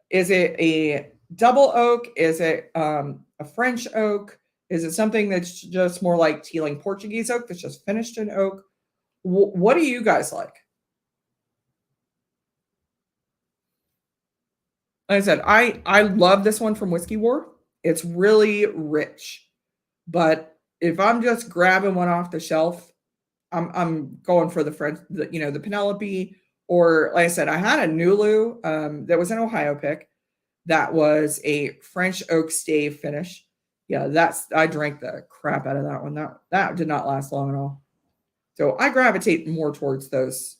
S1: Is it a double oak? Is it a French oak? Is it something that's just more like Teeling Portuguese oak that's just finished in oak? What do you guys like? Like I said, I love this one from Whiskey War. It's really rich, but if I'm just grabbing one off the shelf, I'm going for the French, the Penelope, or like I said, I had a Nulu that was an Ohio pick that was a French oak stave finish. Yeah, I drank the crap out of that one. That did not last long at all. So I gravitate more towards those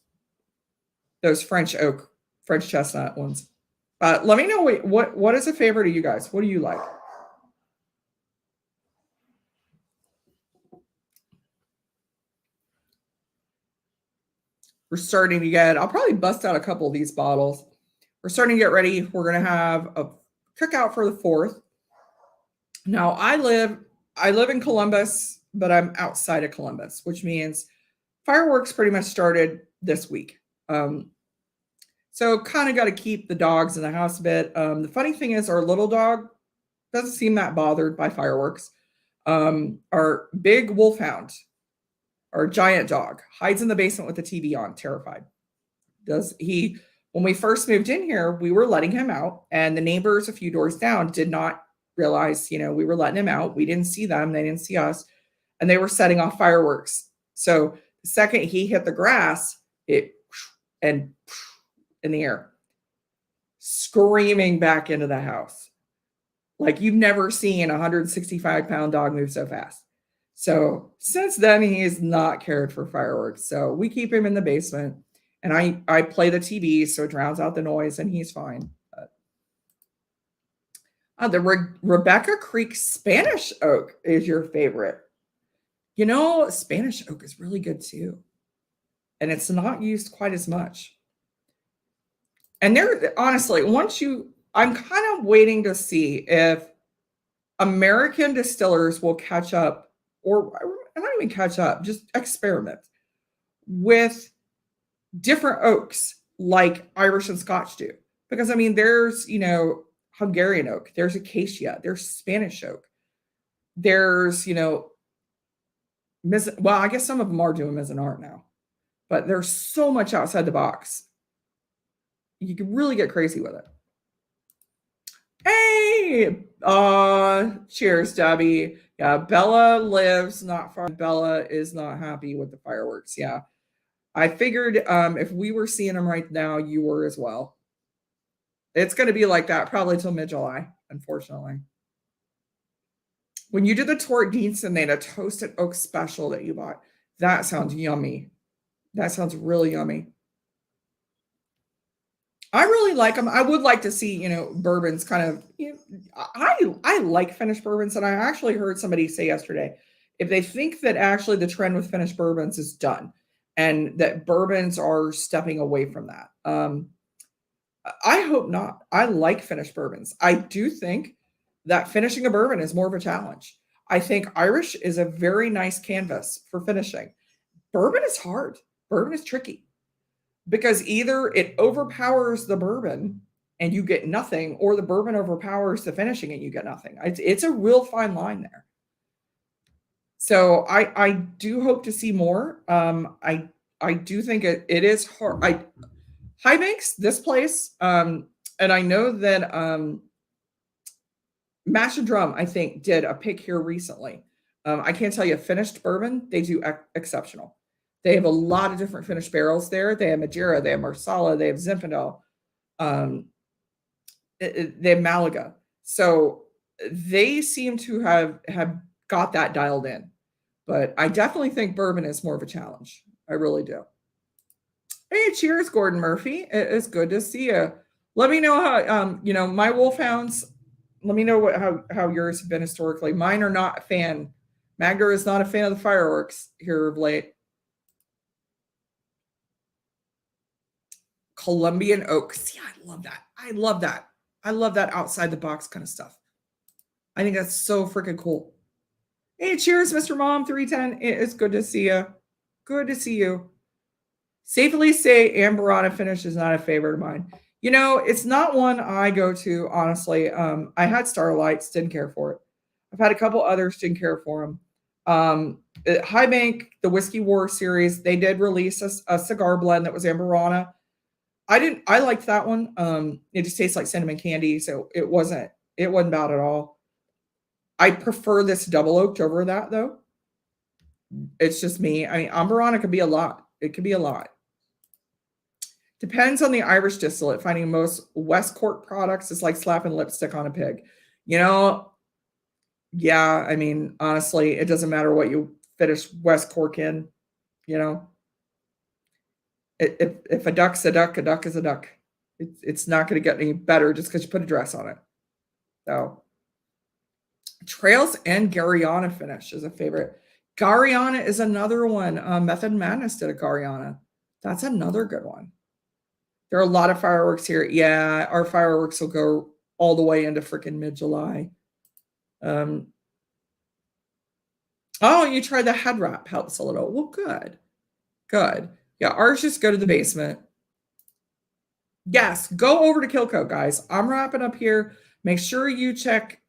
S1: French oak, French chestnut ones. Let me know what is a favorite of you guys? What do you like? We're starting to get. I'll probably bust out a couple of these bottles. We're starting to get ready. We're gonna have a cookout for the 4th. Now I live in Columbus, but I'm outside of Columbus, which means fireworks pretty much started this week. So kind of got to keep the dogs in the house a bit. The funny thing is, our little dog doesn't seem that bothered by fireworks. Our big wolfhound, our giant dog, hides in the basement with the TV on, terrified. When we first moved in here, we were letting him out, and the neighbors a few doors down did not realize, we were letting him out. We didn't see them, they didn't see us, and they were setting off fireworks. So the second he hit the grass, it and in the air, screaming back into the house. Like you've never seen a 165-pound dog move so fast. So since then, he has not cared for fireworks. So we keep him in the basement, and I play the TV so it drowns out the noise, and he's fine. The Rebecca Creek Spanish oak is your favorite. Spanish oak is really good too, and it's not used quite as much. And honestly, I'm kind of waiting to see if American distillers will catch up, or not even catch up, just experiment with different oaks like Irish and Scotch do. Because there's, Hungarian oak, there's acacia, there's Spanish oak, there's, well, I guess some of them are doing Mizzenart now, but there's so much outside the box. You can really get crazy with it. Hey, cheers, Debbie. Yeah, Bella lives not far. Bella is not happy with the fireworks. Yeah, I figured if we were seeing them right now, you were as well. It's going to be like that probably till mid-July, unfortunately. When you did the Tort Dienst and they had a toasted oak special that you bought, that sounds yummy. That sounds really yummy. I really like them. I would like to see, bourbons kind of, I like finished bourbons. And I actually heard somebody say yesterday, if they think that actually the trend with finished bourbons is done and that bourbons are stepping away from that. I hope not. I like finished bourbons. I do think that finishing a bourbon is more of a challenge. I think Irish is a very nice canvas for finishing. Bourbon is hard. Bourbon is tricky. Because either it overpowers the bourbon and you get nothing, or the bourbon overpowers the finishing and you get nothing. It's a real fine line there. So I do hope to see more. I do think it is hard. High Banks, this place, and I know that Mash and Drum, I think, did a pick here recently. I can't tell you finished bourbon, they do exceptional. They have a lot of different finished barrels there. They have Madeira, they have Marsala, they have Zinfandel, they have Malaga. So they seem to have got that dialed in. But I definitely think bourbon is more of a challenge. I really do. Hey, cheers, Gordon Murphy. It is good to see you. Let me know how my wolfhounds. Let me know how yours have been historically. Mine are not a fan. Magda is not a fan of the fireworks here of late. Colombian oak. See, I love that. I love that. I love that outside the box kind of stuff. I think that's so freaking cool. Hey, cheers, Mr. Mom 310. It is good to see you. Good to see you. Safely say Amberana finish is not a favorite of mine. It's not one I go to, honestly. I had Starlights, didn't care for it. I've had a couple others, didn't care for them. High Bank, the Whiskey War series, they did release a cigar blend that was Amberana. I liked that one. It just tastes like cinnamon candy, so it wasn't bad at all. I prefer this double oaked over that though. It's just me. I mean, Amberana could be a lot. It could be a lot. Depends on the Irish distillate. Finding most West Cork products is like slapping lipstick on a pig. Yeah, I mean, honestly, it doesn't matter what you finish West Cork in, you know. If a duck's a duck is a duck. It's not going to get any better just because you put a dress on it. So, Trails and Gariana finish is a favorite. Gariana is another one. Method Madness did a Gariana. That's another good one. There are a lot of fireworks here. Yeah, our fireworks will go all the way into freaking mid-July. Oh, you tried the head wrap. Helps a little. Well, good. Good. Yeah, ours just go to the basement. Yes, go over to Kilco, guys. I'm wrapping up here. Make sure you check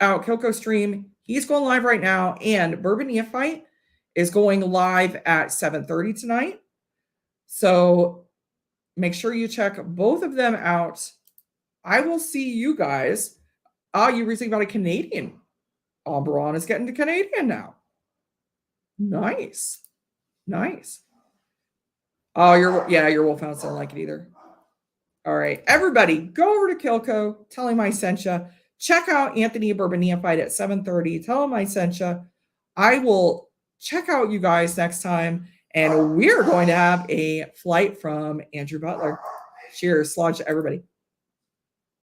S1: out Kilco stream. He's going live right now, and Bourbon Neophyte is going live at 7:30 tonight. So make sure you check both of them out. I will see you guys. You recently got a Canadian. Oberon is getting to Canadian now. Nice. Oh, your wolfhounds don't like it either. All right, everybody, go over to Kilco. Tell him I sent you. Check out Anthony Bourbon Neophyte at 7:30. Tell him I sent you. I will check out you guys next time, and we're going to have a flight from Andrew Butler. Cheers, sludge, everybody.